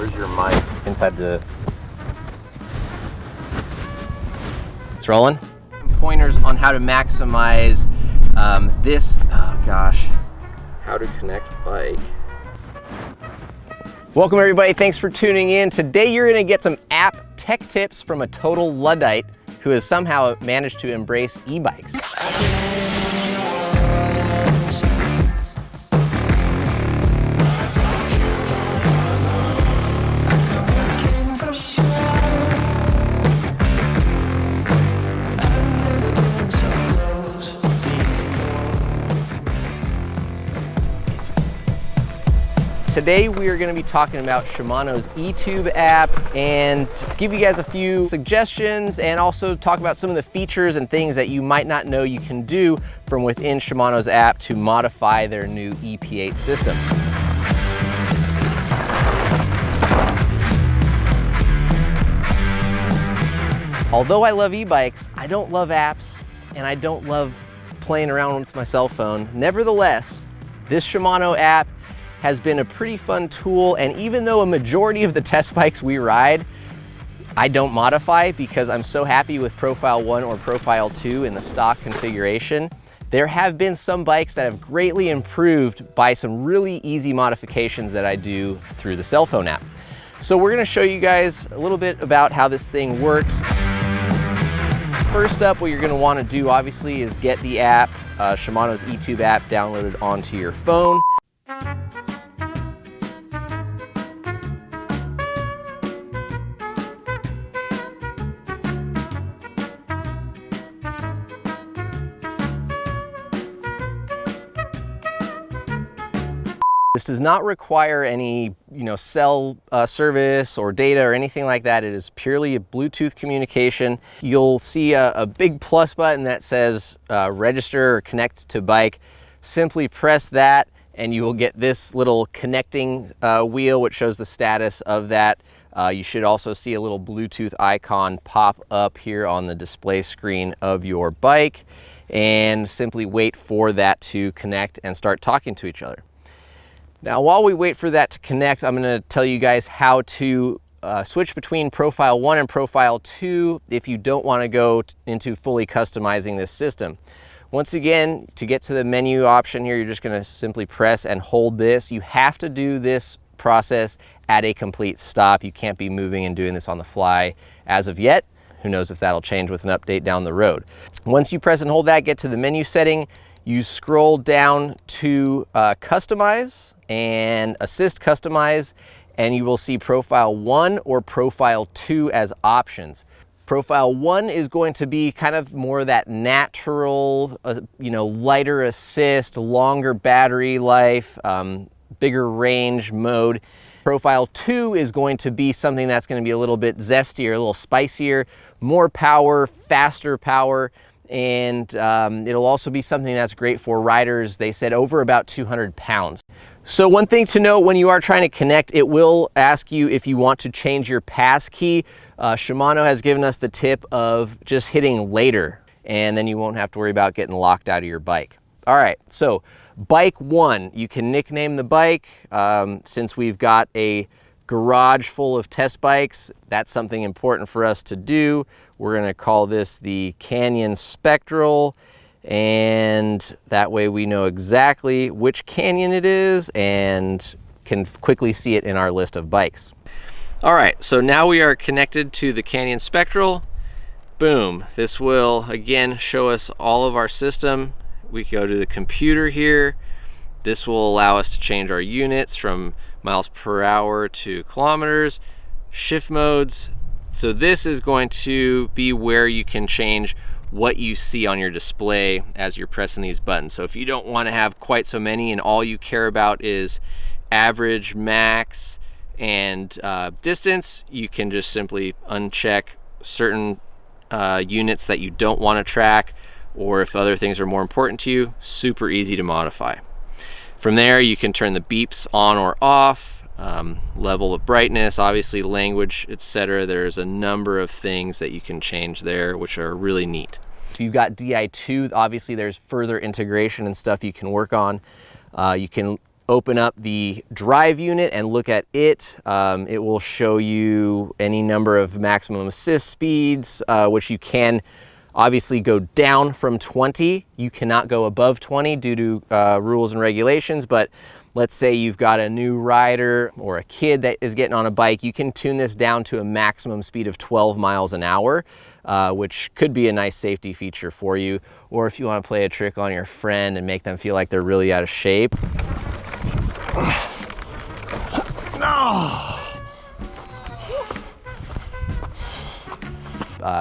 Where's your mic? Inside the... It's rolling. Pointers on how to maximize this, oh gosh, how to connect bike. Welcome everybody, thanks for tuning in. Today you're gonna get some app tech tips from a total Luddite who has somehow managed to embrace e-bikes. Today we are going to be talking about Shimano's eTube app and give you guys a few suggestions and also talk about some of the features and things that you might not know you can do from within Shimano's app to modify their new EP8 system. Although I love e-bikes, I don't love apps and I don't love playing around with my cell phone. Nevertheless, this Shimano app has been a pretty fun tool, and even though a majority of the test bikes we ride, I don't modify because I'm so happy with Profile 1 or Profile 2 in the stock configuration, there have been some bikes that have greatly improved by some really easy modifications that I do through the cell phone app. So we're gonna show you guys a little bit about how this thing works. First up, what you're gonna wanna do obviously is get the app, Shimano's eTube app downloaded onto your phone. This does not require any, cell service or data or anything like that. It is purely a Bluetooth communication. You'll see a big plus button that says register or connect to bike. Simply press that and you will get this little connecting wheel which shows the status of that. You should also see a little Bluetooth icon pop up here on the display screen of your bike, and simply wait for that to connect and start talking to each other. Now, while we wait for that to connect, I'm going to tell you guys how to switch between Profile 1 and Profile 2 if you don't want to go into fully customizing this system. Once again, to get to the menu option here, you're just going to simply press and hold this. You have to do this process at a complete stop. You can't be moving and doing this on the fly as of yet. Who knows if that'll change with an update down the road. Once you press and hold that, get to the menu setting, you scroll down to Customize and Assist Customize, and you will see Profile 1 or Profile 2 as options. Profile 1 is going to be kind of more that natural, lighter assist, longer battery life, bigger range mode. Profile 2 is going to be something that's going to be a little bit zestier, a little spicier, more power, faster power. And it'll also be something that's great for riders, they said, over about 200 pounds. So one thing to note when you are trying to connect, it will ask you if you want to change your pass key. Shimano has given us the tip of just hitting later, and then you won't have to worry about getting locked out of your bike. All right, so bike 1, you can nickname the bike. Since we've got a garage full of test bikes, that's something important for us to do. We're going to call this the Canyon Spectral, and that way we know exactly which Canyon it is and can quickly see it in our list of bikes. All right, so now we are connected to the Canyon Spectral. Boom, this will again show us all of our system. We go to the computer here. This will allow us to change our units from miles per hour to kilometers, shift modes. So this is going to be where you can change what you see on your display as you're pressing these buttons. So if you don't want to have quite so many and all you care about is average, max, and distance, you can just simply uncheck certain units that you don't want to track, or if other things are more important to you, super easy to modify. From there, you can turn the beeps on or off, level of brightness, obviously language, etc. There's a number of things that you can change there, which are really neat. If you've got Di2, obviously there's further integration and stuff you can work on. You can open up the drive unit and look at it, it will show you any number of maximum assist speeds, which you can obviously go down from 20. You cannot go above 20 due to rules and regulations, but let's say you've got a new rider or a kid that is getting on a bike, you can tune this down to a maximum speed of 12 miles an hour, which could be a nice safety feature for you. Or if you want to play a trick on your friend and make them feel like they're really out of shape.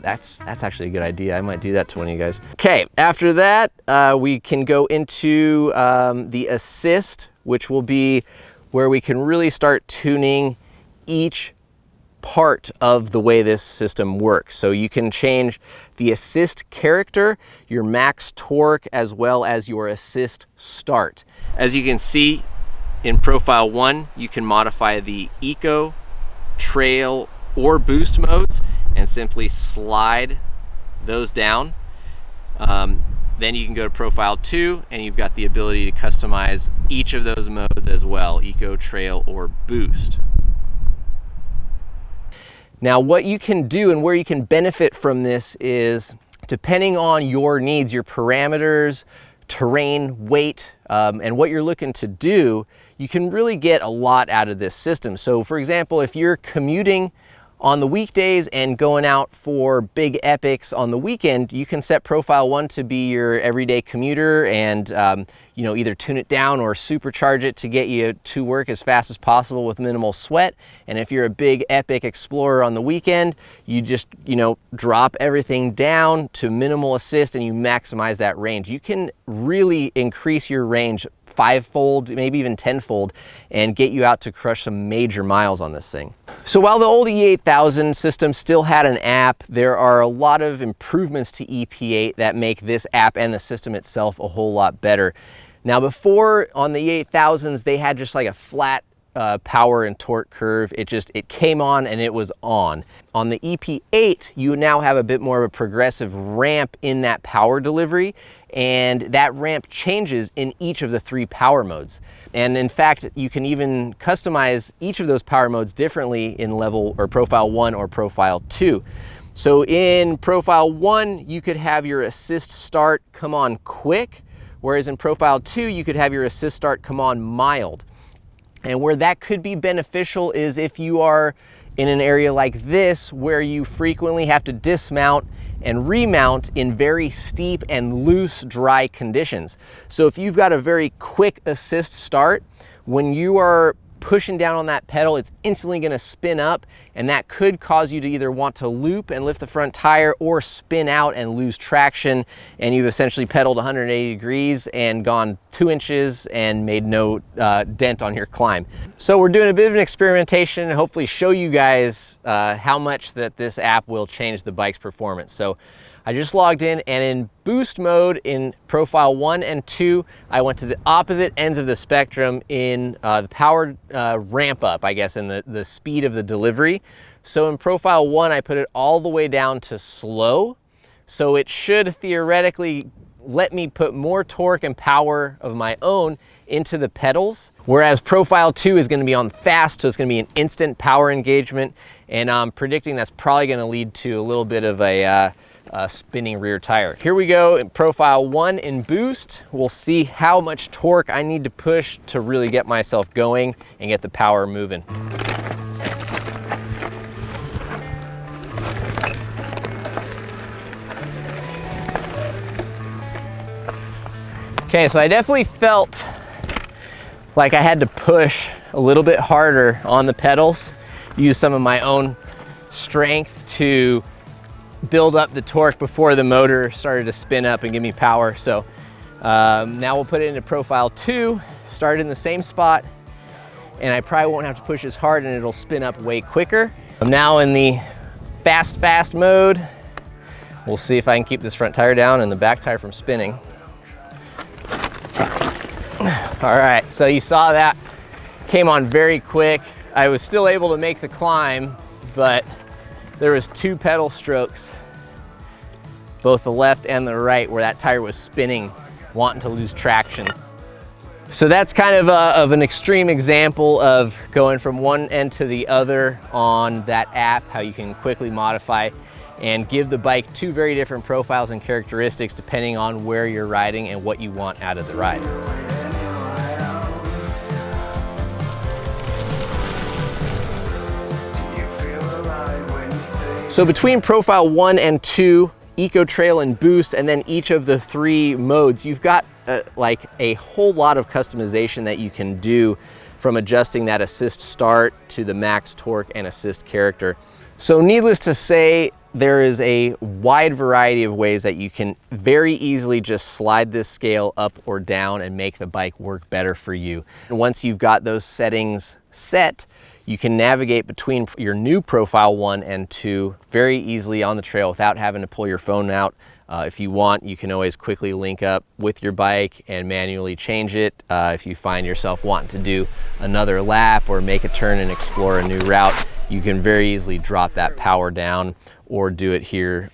That's actually a good idea. I might do that to one of you guys. Okay, after that, we can go into the assist, which will be where we can really start tuning each part of the way this system works. So you can change the assist character, your max torque, as well as your assist start. As you can see in profile 1, you can modify the eco, trail, or boost modes and simply slide those down. Then you can go to profile 2 and you've got the ability to customize each of those modes as well, eco, trail, or boost. Now what you can do and where you can benefit from this is, depending on your needs, your parameters, terrain, weight, and what you're looking to do, you can really get a lot out of this system. So for example, if you're commuting on the weekdays and going out for big epics on the weekend, you can set profile 1 to be your everyday commuter and you know, either tune it down or supercharge it to get you to work as fast as possible with minimal sweat. And if you're a big epic explorer on the weekend, you just, you know, drop everything down to minimal assist and you maximize that range. You can really increase your range 5-fold, maybe even 10-fold, and get you out to crush some major miles on this thing. So while the old E8000 system still had an app, there are a lot of improvements to EP8 that make this app and the system itself a whole lot better. Now before, on the E8000s, they had just like a flat power and torque curve. It came on and it was on. On the EP8, you now have a bit more of a progressive ramp in that power delivery, and that ramp changes in each of the 3 power modes. And in fact, you can even customize each of those power modes differently in level or profile 1 or profile 2. So in profile 1, you could have your assist start come on quick, whereas in profile 2, you could have your assist start come on mild. And where that could be beneficial is if you are in an area like this where you frequently have to dismount and remount in very steep and loose, dry conditions. So if you've got a very quick assist start, when you are pushing down on that pedal, it's instantly gonna spin up, and that could cause you to either want to loop and lift the front tire or spin out and lose traction, and you've essentially pedaled 180 degrees and gone 2 inches and made no dent on your climb. So we're doing a bit of an experimentation and hopefully show you guys how much that this app will change the bike's performance. So I just logged in, and in boost mode in profile 1 and 2, I went to the opposite ends of the spectrum in the power ramp up, I guess, in the speed of the delivery. So in profile 1, I put it all the way down to slow. So it should theoretically let me put more torque and power of my own into the pedals. Whereas profile 2 is gonna be on fast, so it's gonna be an instant power engagement. And I'm predicting that's probably gonna lead to a little bit of a spinning rear tire. Here we go in profile 1 in boost. We'll see how much torque I need to push to really get myself going and get the power moving. Okay, so I definitely felt like I had to push a little bit harder on the pedals, use some of my own strength to build up the torque before the motor started to spin up and give me power. So now we'll put it into profile 2, start in the same spot, and I probably won't have to push as hard and it'll spin up way quicker. I'm now in the fast mode. We'll see if I can keep this front tire down and the back tire from spinning. All right, so you saw that came on very quick. I was still able to make the climb, but there was 2 pedal strokes, both the left and the right, where that tire was spinning, wanting to lose traction. So that's kind of an extreme example of going from one end to the other on that app, how you can quickly modify and give the bike two very different profiles and characteristics depending on where you're riding and what you want out of the ride. So between Profile 1 and 2, Eco Trail and Boost, and then each of the 3 modes, you've got like a whole lot of customization that you can do, from adjusting that assist start to the max torque and assist character. So needless to say, there is a wide variety of ways that you can very easily just slide this scale up or down and make the bike work better for you. And once you've got those settings set, you can navigate between your new Profile 1 and 2 very easily on the trail without having to pull your phone out. If you want, you can always quickly link up with your bike and manually change it. If you find yourself wanting to do another lap or make a turn and explore a new route, you can very easily drop that power down or do it here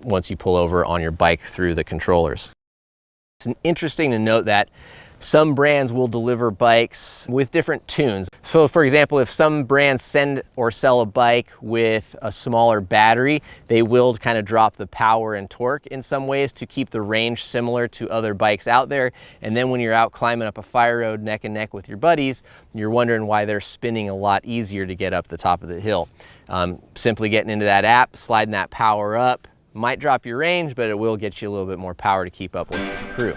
once you pull over on your bike through the controllers. It's interesting to note that some brands will deliver bikes with different tunes. So for example, if some brands send or sell a bike with a smaller battery, they will kind of drop the power and torque in some ways to keep the range similar to other bikes out there. And then when you're out climbing up a fire road neck and neck with your buddies, you're wondering why they're spinning a lot easier to get up the top of the hill. Simply getting into that app, sliding that power up, might drop your range, but it will get you a little bit more power to keep up with the crew.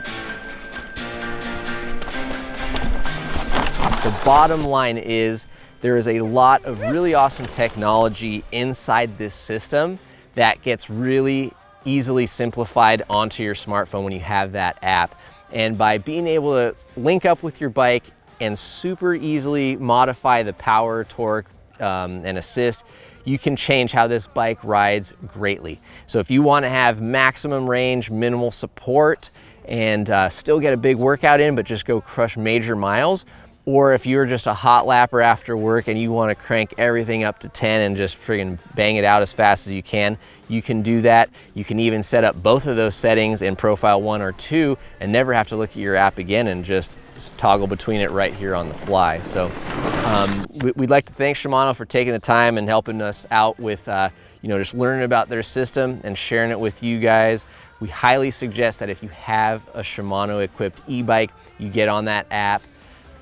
The bottom line is there is a lot of really awesome technology inside this system that gets really easily simplified onto your smartphone when you have that app. And by being able to link up with your bike and super easily modify the power, torque, and assist, you can change how this bike rides greatly. So if you want to have maximum range, minimal support, and still get a big workout in, but just go crush major miles, or if you're just a hot lapper after work and you want to crank everything up to 10 and just friggin' bang it out as fast as you can do that. You can even set up both of those settings in Profile 1 or 2 and never have to look at your app again and just toggle between it right here on the fly. So we'd like to thank Shimano for taking the time and helping us out with just learning about their system and sharing it with you guys. We highly suggest that if you have a Shimano equipped e-bike, you get on that app.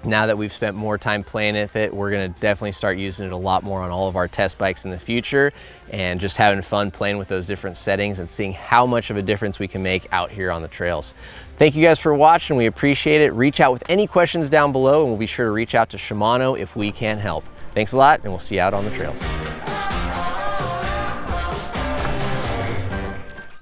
Now that we've spent more time playing with it, we're gonna definitely start using it a lot more on all of our test bikes in the future, and just having fun playing with those different settings and seeing how much of a difference we can make out here on the trails. Thank you guys for watching. We appreciate it. Reach out with any questions down below, and we'll be sure to reach out to Shimano if we can help. Thanks a lot, and we'll see you out on the trails.